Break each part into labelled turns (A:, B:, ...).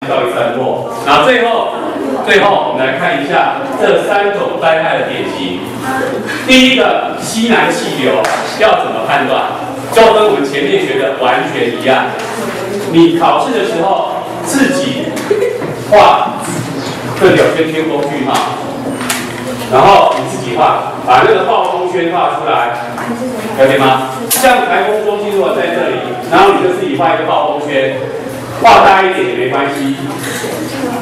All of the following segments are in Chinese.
A: 告一段落。然后最后我们来看一下这3种灾害的典型。第一个西南气流要怎么判断？就跟我们前面学的完全一样。你考试的时候自己画，这里有圈圈工具哈，然后你自己画，把那个暴风圈画出来，了解吗？像台风中心如果在这里，然后你就自己画一个暴风圈。画大一点也没关系，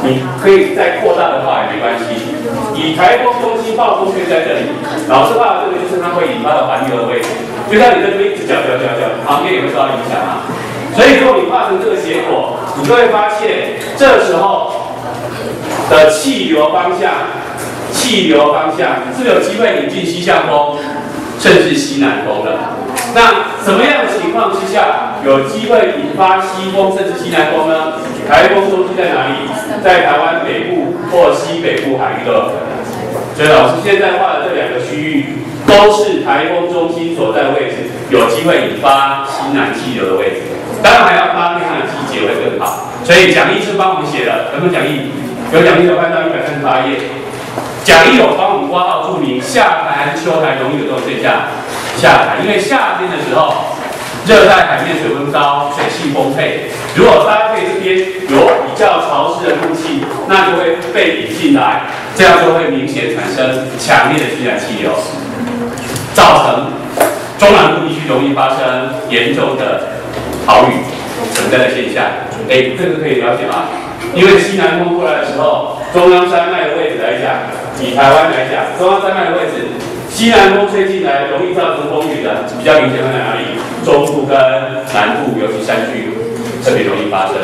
A: 你可以再扩大的画也没关系。以台风中心暴风圈在这里，老师画的这个就是它会引发的环流的位置，就像你这边一直搅，旁边也会受到影响啊。所以如果你画成这个结果，你就会发现这时候的气流方向是有机会引进西向风，甚至西南风的。那什么样的情况之下有机会引发西风甚至西南风呢？台风中心在哪里？在台湾北部或西北部海域都有可能。所以老师现在画的这2个区域都是台风中心所在的位置，有机会引发西南气流的位置。当然还要搭配它的季节会更好。所以讲义是帮我们写的，有没有讲义？有讲义的翻到138页。讲义有帮我们挂号注明夏台、秋台容易有这种现象。夏台，因为夏天的时候，热带海面水温高，水汽丰沛。如果搭配这边有比较潮湿的空气，那就会被引进来，这样就会明显产生强烈的西南气流，造成中南部地区容易发生严重的豪雨成灾的现象。这个可以了解吗？因为西南风过来的时候，中央山脉的位置来讲，以台湾来讲，中央山脉的位置。西南风吹进来，容易造成风雨的，比较明显会在哪里？中部跟南部，尤其山区特别容易发生。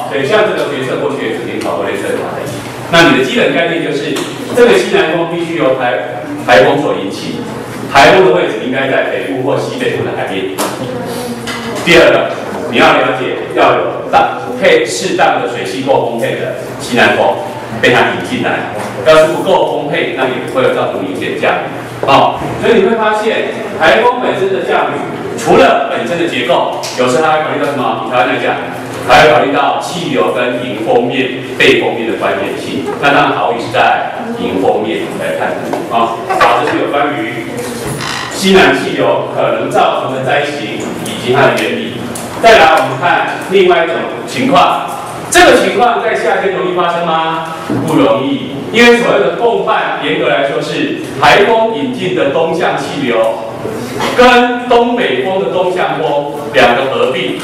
A: 所以像这个学测过去也曾经考过类似的考题。那你的基本概念就是，这个西南风必须由台风所引起，台风的位置应该在北部或西北部的海面。第二个，你要了解要有适当的水汽够丰沛的西南风被它引进来，要是不够丰沛，那也会有造成明显降雨。所以你会发现，台风本身的降雨，除了本身的结构，有时候它会考虑到什么？以台湾来讲，还会考虑到气流跟迎风面、背风面的关联性。那当然，豪雨是在迎风面来看的好，这是有关于西南气流可能造成的灾情以及它的原理。再来，我们看另外一种情况。这个情况在夏天容易发生吗？不容易，因为所谓的共犯，严格来说是台风引进的东向气流跟东北风的东向风2个合并。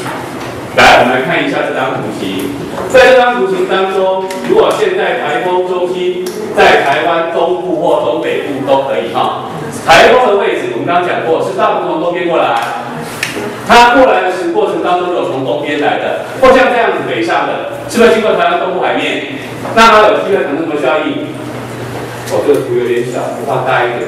A: 来，我们来看一下这张图形。在这张图形当中，如果现在台风中心在台湾东部或东北部都可以台风的位置我们刚刚讲过，是大部分从东边过来。它过来的过程当中，有从东边来的，或像这样子北上的，是不是经过台湾东部海面？那它有机会产生什么效应？这个图有点小，放大一点。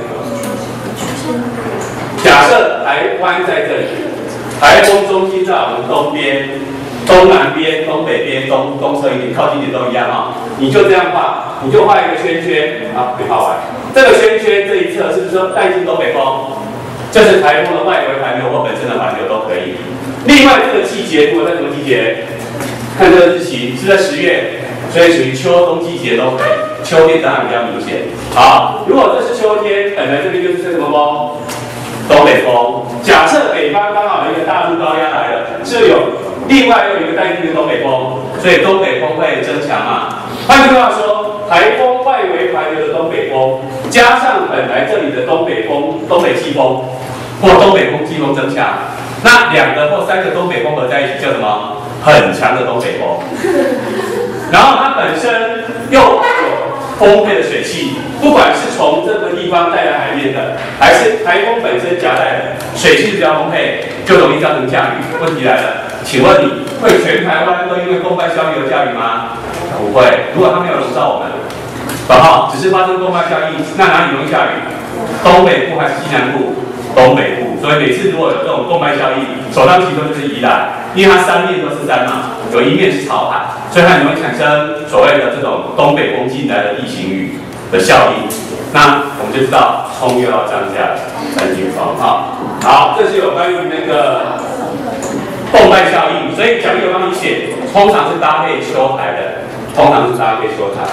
A: 假设台湾在这里，台风中心在我们东边、东南边、东北边、东侧一点、靠近一点都一样你就这样画，你就画一个圈圈没画完。这个圈圈这一侧是不是说带进东北风？这是台风的外围环流或本身的环流都可以。另外，这个季节如果在什么季节？看这个日期是在10月，所以属于秋冬季节都可以。秋天当然比较明显。如果这是秋天，本来这边就是什么风？东北风。假设北方刚好有一个大陆高压来了，是有另外又有一个带进的东北风，所以东北风会增强换句话说，台风外围环流的东北风，加上本来这里的东北风、东北季风或东北风季风增强，那2个或3个东北风合在一起叫什么？很强的东北风。然后它本身又有丰沛的水汽，不管是从这个地方带来海面的，还是台风本身夹带的，水汽比较丰沛，就容易造成降雨。问题来了，请问你会全台湾都因为共犯效应而降雨吗？不会。如果它没有笼罩我们，只是发生共犯效应，那哪里容易下雨？东北部还是西南部？东北部。所以每次如果有这种共犯效应，首当其冲就是宜兰，因为它3面都是山有一面是草海，所以它容易产生所谓的这种东北风进来的地形雨的效应。那我们就知道冲又要降下3级风好，这是有关于那个共犯效应。所以讲义有帮你写，通常是搭配秋台的，通常是搭配秋台。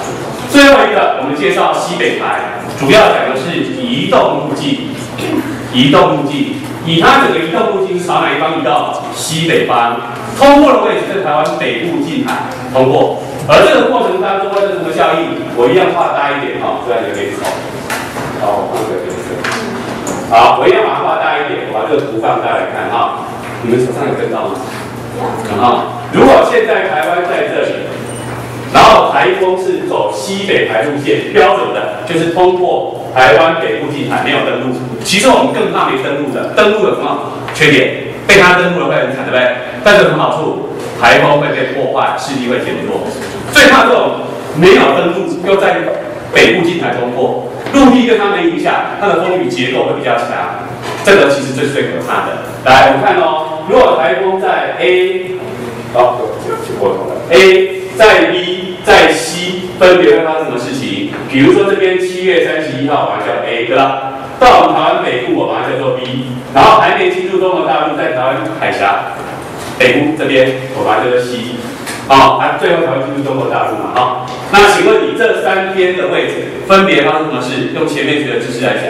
A: 最后一个，我们介绍西北台，主要讲的是移动路径。移动路径，以它整个移动路径是朝哪一方移动？西北方。通过的位置在台湾北部近海通过，而这个过程当中会是什么效应？我一样画大一点哈，这样就可以走。好，我放这个颜色。好，我一样把它画大一点，我把这个图放大来看哈。你们手上有跟到吗？啊，如果现在台湾在这里。然后台风是走西北台路线，标准的就是通过台湾北部近海，没有登陆。其实我们更怕没登陆的，登陆有什么缺点？被它登陆了会很惨，对不对？但是有什么好处？台风会被破坏，势力会减弱。最怕这种没有登陆又在北部近海通过，陆地对它没影响，它的风雨结构会比较强。这个其实这是最可怕的。来，我们看哦，如果台风在 A， 就过头了 A。在 B 在 C 分别会发生什么事情？比如说这边7月31号，把它叫 A， 对吧？到我们台湾北部，我把它叫做 B， 然后还没进入中国大陆，在台湾海峡北部这边，我把它叫做 C， 好，它最后才会进入中国大陆嘛，好。那请问你这3边的位置分别发生什么事？用前面学的知识来讲。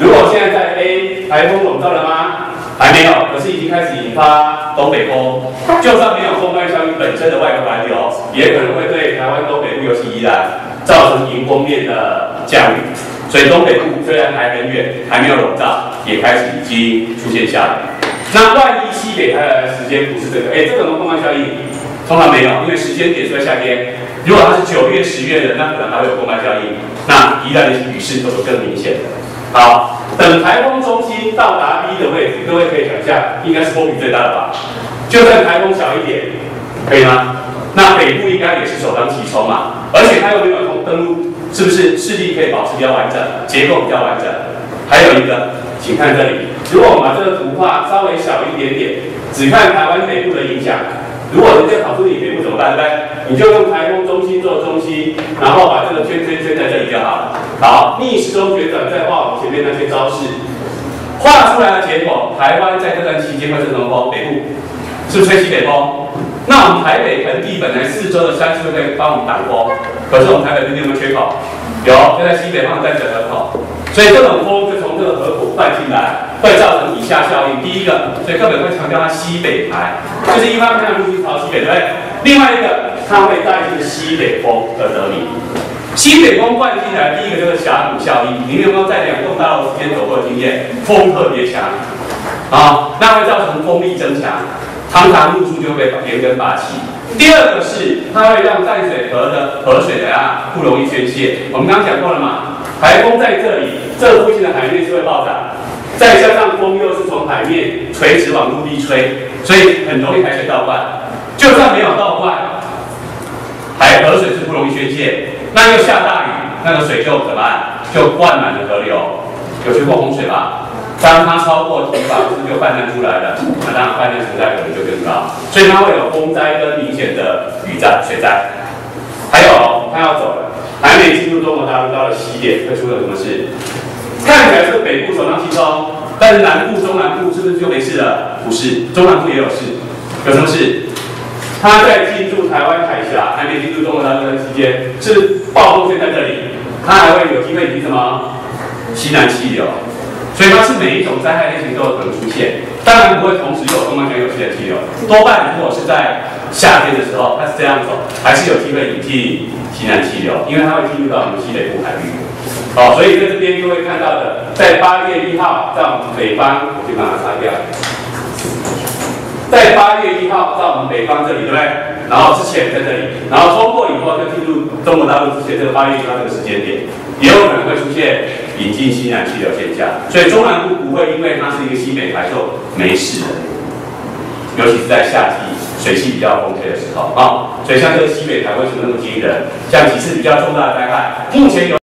A: 如果现在在 A， 台风笼罩了吗？还没有，可是已经开始引发东北风。就算没有风干效应本身的外围环流，也可能会对台湾东北部，尤其宜兰，造成迎风面的降雨。所以东北部虽然还很远，还没有笼罩，也开始已经出现下雨。那万一西北台来的时间不是这个，这个有风干效应？通常没有，因为时间点是在夏天。如果它是9月、10月的，那可能还会有风干效应。那宜兰的雨势都是更明显的。好，等台风中心到达 B 的位置，各位可以想象，应该是风雨最大的吧？就算台风小一点，可以吗？那北部应该也是首当其冲嘛，而且它又没有登陆，是不是势力可以保持比较完整，结构比较完整？还有一个，请看这里，如果我们把这个图画稍微小一点点，只看台湾北部的影响，如果人家考出你北部怎么办？对不对？你就用台风中心做中心，然后把这个圈圈圈在这里就好了。好，逆时钟旋转，再画我们前面那些招式，画出来的结果，台湾在这段期间会是什么风？北部是不是吹西北风？那我们台北盆地本来4周的山是不是可以帮我们挡风？可是我们台北盆地有没有缺口？有，就在西北方在这河口，所以这种风就从这个河口灌进来，会造成以下效应。第一个，所以课本会强调它西北台，就是一方面陆地朝西北，对不对？另外一个，它会带进西北风而得名。西北风灌进来，第一个就是峡谷效应。你们有没有在2栋大楼之间走过的经验？风特别强，那会造成风力增强，常常路树就会被连根拔起。第二个是它会让淡水河的河水不容易宣泄。我们刚刚讲过了嘛，台风在这里，这附近的海面是会暴涨，再加上风又是从海面垂直往陆地吹，所以很容易海水倒灌。就算没有倒灌，河水是不容易宣泄。那又下大雨，那个水就怎么办？就灌满了河流。有学过洪水吧？当它超过堤防，是不是就泛滥出来了？那当然泛滥承载可能就更高，所以它会有风灾跟明显的雨灾、水灾。还有，它要走了，还没进入中国大陆，到了西点，会出了什么事？看起来是北部首当其冲，但是南部、中南部是不是就没事了？不是，中南部也有事。有什么事？它在进入台湾海峡，还没进入中国大陆的期间，是暴风圈在这里，它还会有机会引什么西南气流，所以它是每一种灾害类型都有可能出现。当然不会同时有东南边有西南气流，多半如果是在夏天的时候，它是这样走，还是有机会引进西南气流，因为它会进入到我们西北部海域。所以在这边各位看到的，在8月1号，在我们北方，我就把它擦掉。在8月1号，在我们北方这里，对不对？然后之前在这里，然后通过以后就进入中国大陆之前，这个8月1号这个时间点，也有可能会出现引进西南气流现象。所以中南部不会因为它是一个西北台就没事的，尤其是在夏季水汽比较丰沛的时候所以像这个西北台为什么那么惊人？像几次比较重大的灾害，目前有